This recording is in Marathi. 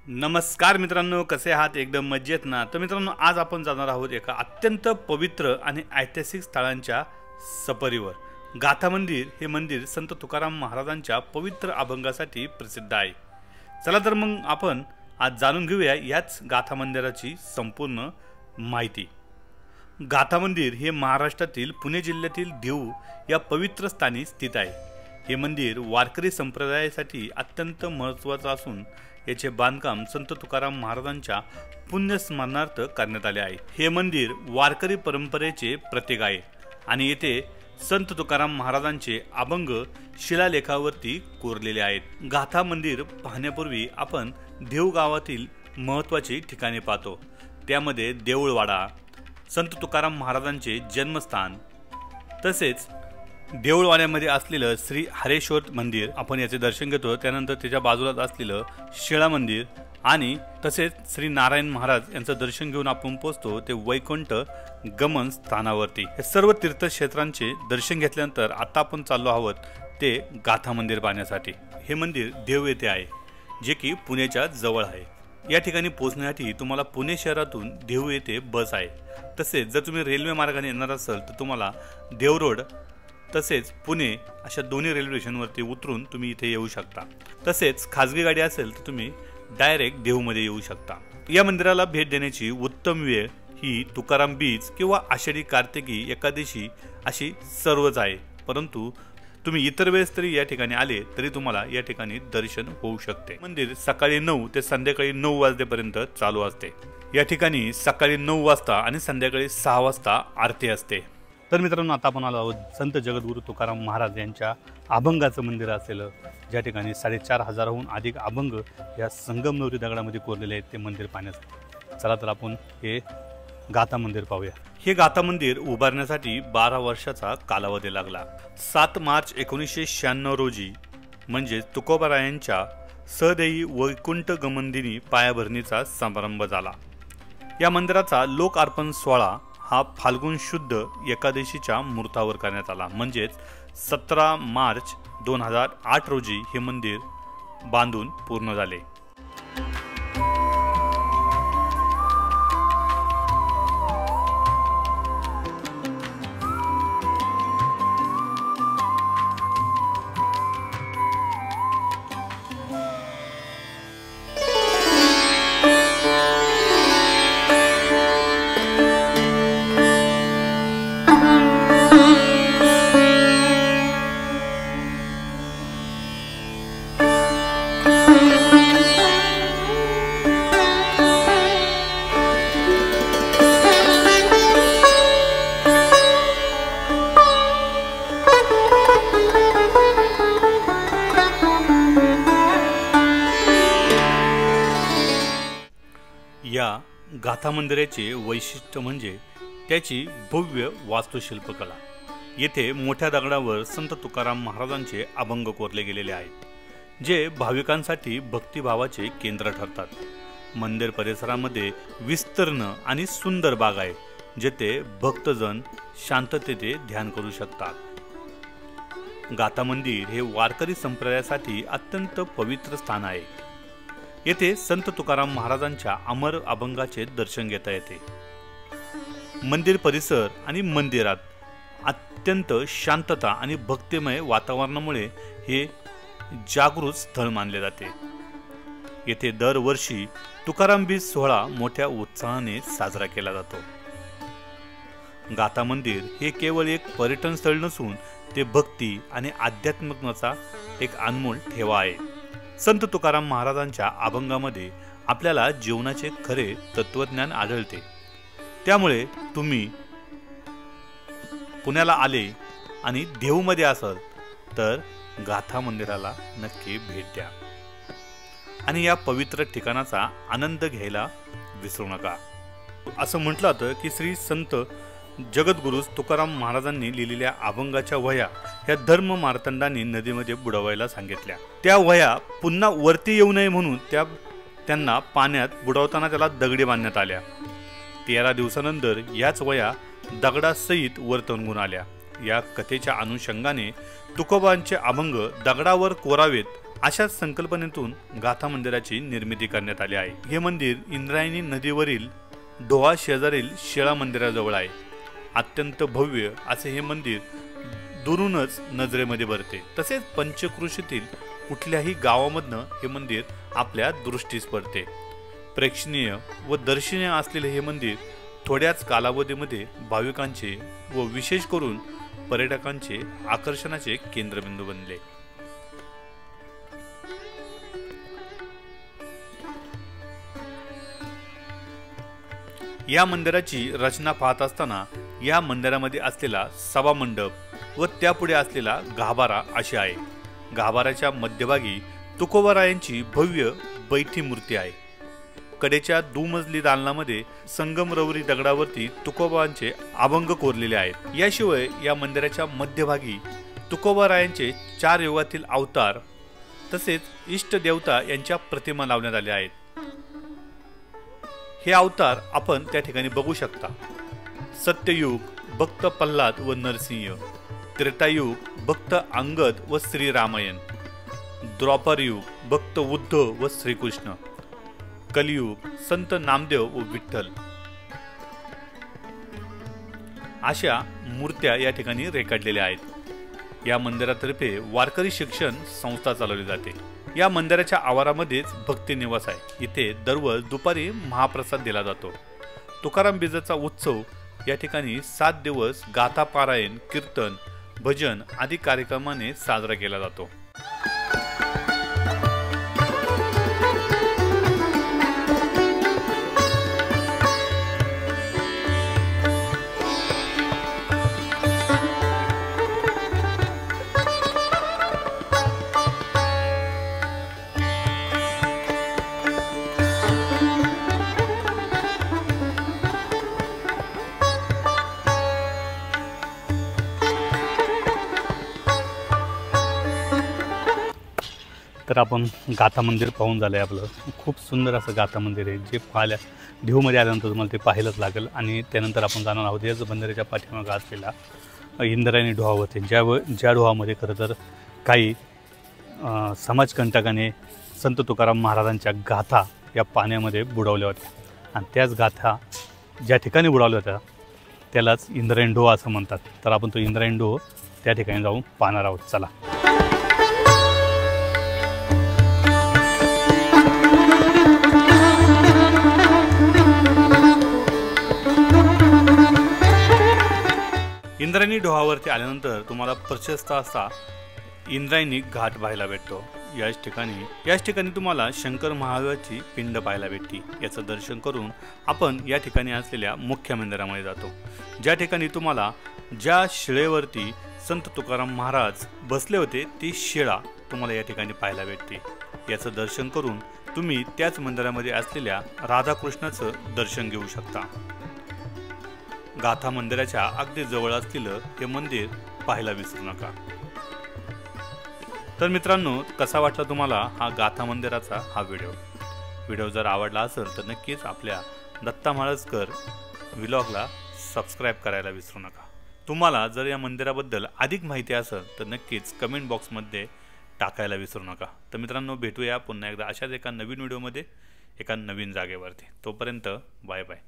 नमस्कार मित्रांनो, कसे आहात? एकदम मजेत ना? तर मित्रांनो, आज आपण जाणार आहोत एका अत्यंत पवित्र आणि ऐतिहासिक स्थळांच्या सफरीवर। गाथा मंदिर हे मंदिर संत तुकाराम महाराजांच्या पवित्र अभंगासाठी प्रसिद्ध आहे। चला तर मग आपण आज जाणून घेऊया याच गाथा मंदिराची संपूर्ण माहिती। गाथा मंदिर हे महाराष्ट्रातील पुणे जिल्ह्यातील देहू या पवित्र स्थानी स्थित आहे। हे मंदिर वारकरी संप्रदायासाठी अत्यंत महत्त्वाचे असून याचे बांधकाम संत तुकाराम महाराजांच्या पुण्यस्मरणार्थ करण्यात आले आहे। हे मंदिर वारकरी परंपरेचे प्रतीक आहे आणि येथे संत तुकाराम महाराजांचे अभंग शिलालेखावरती कोरलेले आहेत। गाथा मंदिर पाहण्यापूर्वी आपण देहू गावातील महत्त्वाची ठिकाणे पाहतो। त्यामध्ये देऊळवाडा, संत तुकाराम महाराजांचे जन्मस्थान, तसेच देऊळवाड्यामध्ये असलेलं श्री हरेश्वर मंदिर आपण याचे दर्शन घेतो। त्यानंतर त्याच्या बाजूलाच असलेलं शिळा मंदिर आणि तसेच श्री नारायण महाराज यांचं दर्शन घेऊन आपण पोहोचतो ते वैकुंठ गमन स्थानावरती। हे सर्व तीर्थक्षेत्रांचे दर्शन घेतल्यानंतर आता आपण चाललो आहोत ते गाथा मंदिर पाहण्यासाठी। हे मंदिर देहू येथे आहे, जे की पुण्याच्या जवळ आहे। या ठिकाणी पोहोचण्यासाठी तुम्हाला पुणे शहरातून देहू येथे बस आहे। तसेच जर तुम्ही रेल्वे मार्गाने येणार असाल तर तुम्हाला देव रोड तसेच पुणे अशा दोन्ही रेल्वे स्टेशनवरती उतरून तुम्ही इथे येऊ शकता। तसेच खाजगी गाडी असेल तर तुम्ही डायरेक्ट देहूमध्ये येऊ शकता। या मंदिराला भेट देण्याची उत्तम वेळ ही तुकाराम बीज किंवा आषाढी कार्तिकी एकादशी अशी सर्वच आहे, परंतु तुम्ही इतर वेळेस तरी या ठिकाणी आले तरी तुम्हाला या ठिकाणी दर्शन होऊ शकते। मंदिर सकाळी 9 ते संध्याकाळी 9 वाजेपर्यंत चालू असते। या ठिकाणी सकाळी 9 वाजता आणि संध्याकाळी 6 वाजता आरती असते। तर मित्रांनो, आता आपण आलो आहोत संत जगद्गुरू तुकाराम महाराज यांच्या अभंगाचं मंदिर असेल, ज्या ठिकाणी 4500हून अधिक अभंग या संगमनेरी दगडामध्ये कोरलेले आहेत ते मंदिर पाहण्यासाठी। चला तर आपण हे गाथा मंदिर पाहूया। हे गाथा मंदिर उभारण्यासाठी 12 वर्षाचा कालावधी लागला। 7 मार्च 1996 रोजी म्हणजे तुकोबारायांच्या सदेही वैकुंठ गमन दिनी पायाभरणीचा समारंभ झाला। या मंदिराचा लोकार्पण सोहळा हा फाल्गुन शुद्ध एकादशीच्या मुहूर्तावर करण्यात आला, म्हणजेच 17 मार्च 2008 रोजी हे मंदिर बांधून पूर्ण झाले। या गाथा मंदिराचे वैशिष्ट्य म्हणजे त्याची भव्य वास्तुशिल्पकला। येथे मोठ्या दगडावर संत तुकाराम महाराजांचे अभंग कोरले गेलेले आहेत, जे भाविकांसाठी भक्तिभावाचे केंद्र ठरतात। मंदिर परिसरामध्ये विस्तीर्ण आणि सुंदर बाग आहे, जेथे भक्तजन शांततेने ध्यान करू शकतात। गाथा मंदिर हे वारकरी संप्रदायासाठी अत्यंत पवित्र स्थान आहे। येथे संत तुकाराम महाराजांच्या अमर अभंगाचे दर्शन घेता येते। मंदिर परिसर आणि मंदिरात अत्यंत शांतता आणि भक्तिमय वातावरणामुळे हे जागृत स्थळ मानले जाते। येथे दरवर्षी तुकाराम बीज सोहळा मोठ्या उत्साहाने साजरा केला जातो। गाथा मंदिर हे केवळ एक पर्यटन स्थळ नसून ते भक्ती आणि आध्यात्मिकतेचा एक अनमोल ठेवा आहे। संत तुकाराम महाराजांच्या अभंगामध्ये आपल्याला जीवनाचे खरे तत्वज्ञान आढळते। त्यामुळे तुम्ही पुण्याला आले आणि देहूमध्ये असाल तर गाथा मंदिराला नक्की भेट द्या आणि या पवित्र ठिकाणाचा आनंद घ्यायला विसरू नका। असं म्हटलं जातं की श्री संत जगद्गुरू तुकाराम महाराजांनी लिहिलेल्या अभंगाच्या वह्या ह्या धर्म मार्तंडांनी नदीमध्ये बुडवायला सांगितल्या। त्या वह्या पुन्हा वरती येऊ नये म्हणून त्यांना पाण्यात बुडवताना त्याला दगडी बांधण्यात आल्या। 13 दिवसानंतर याच वह्या दगडासहित वर तरंगून आल्या या कथेच्या अनुषंगाने तुकोबांचे अभंग दगडावर कोरावेत अशाच संकल्पनेतून गाथा मंदिराची निर्मिती करण्यात आली आहे। हे मंदिर इंद्रायणी नदीवरील डोहा शेजारील शिळा मंदिराजवळ आहे। अत्यंत भव्य असे हे मंदिर दुरूनच नजरेमध्ये भरते। तसेच पंचक्रोशीतील कुठल्याही गावामधनं हे मंदिर आपल्या दृष्टीस पडते। प्रेक्षणीय व दर्शनीय असलेले हे मंदिर थोड्याच कालावधीमध्ये भाविकांचे व विशेष करून पर्यटकांचे आकर्षणाचे केंद्रबिंदू बनले। या मंदिराची रचना पाहत असताना या मंदिरामध्ये असलेला सभामंडप व त्यापुढे असलेला गाभारा अशी आहे। गाभाऱ्याच्या मध्यभागी तुकोबारायांची भव्य बैठी मूर्ती आहे। कडेच्या दुमजली दालनामध्ये संगमरवरी दगडावरती तुकोबांचे अभंग कोरलेले आहेत। याशिवाय या मंदिराच्या मध्यभागी तुकोबारायांचे 4 युगातील अवतार तसेच इष्ट देवता यांच्या प्रतिमा लावण्यात आल्या आहेत। हे अवतार आपण त्या ठिकाणी बघू शकता। सत्ययुग भक्त प्रल्हाद व नरसिंह, त्रेतायुग भक्त अंगद व श्रीरामायण, द्वापर युग भक्त उद्धव व श्रीकृष्ण, कलियुग संत नामदेव व विठ्ठल अशा मूर्त्या या ठिकाणी रेखाटलेल्या आहेत। या मंदिरातर्फे वारकरी शिक्षण संस्था चालवली जाते। या मंदिराच्या आवारामध्येच भक्ती निवास आहे। इथे दररोज दुपारी महाप्रसाद दिला जातो। तुकाराम बीजाचा उत्सव या ठिकाणी 7 दिवस गाथा पारायण, कीर्तन, भजन आदी कार्यक्रमाने साजरा केला जातो। तर आपण गाथा मंदिर पाहून झालं आहे आपलं। खूप सुंदर असं गाथा मंदिर आहे, जे पाहिल्या देहूमध्ये आल्यानंतर तुम्हाला ते पाहायलाच लागेल। आणि त्यानंतर आपण जाणार आहोत याच मंदिराच्या पाठीमागं असलेला इंद्रायणी डोहावरती, ज्या डोहामध्ये खरं तर काही समाजकंटकाने संत तुकाराम महाराजांच्या गाथा या पाण्यामध्ये बुडवल्या होत्या। आणि त्याच गाथा ज्या ठिकाणी बुडवल्या होत्या त्यालाच इंद्रायणी डोह असं म्हणतात। तर आपण तो इंद्रायणी डोह त्या ठिकाणी जाऊन पाहणार आहोत। चला। इंद्रायणी डोहावरती आल्यानंतर तुम्हाला प्रशस्त असा इंद्रायणी घाट पाहायला भेटतो। याच ठिकाणी तुम्हाला शंकर महादेवाची पिंड पाहायला भेटते। याचं दर्शन करून आपण या ठिकाणी असलेल्या मुख्य मंदिरामध्ये जातो, ज्या ठिकाणी तुम्हाला ज्या शिळेवरती संत तुकाराम महाराज बसले होते ती शिळा तुम्हाला या ठिकाणी पाहायला भेटते। याचं दर्शन करून तुम्ही त्याच मंदिरामध्ये असलेल्या राधाकृष्णाचं दर्शन घेऊ शकता। गाथा मंदिराच्या अगदी जवळ असलेलं हे मंदिर पाहायला विसरू नका। तर मित्रांनो, कसा वाटला तुम्हाला हा गाथा मंदिराचा हा व्हिडिओ जर आवडला असेल तर नक्कीच आपल्या दत्ता माळजकर व्लॉगला सबस्क्राईब करायला विसरू नका। तुम्हाला जर या मंदिराबद्दल अधिक माहिती असेल तर नक्कीच कमेंट बॉक्समध्ये टाकायला विसरू नका। तर मित्रांनो, भेटूया पुन्हा एकदा अशाच एका नवीन व्हिडिओमध्ये एका नवीन जागेवरती। तोपर्यंत बाय बाय।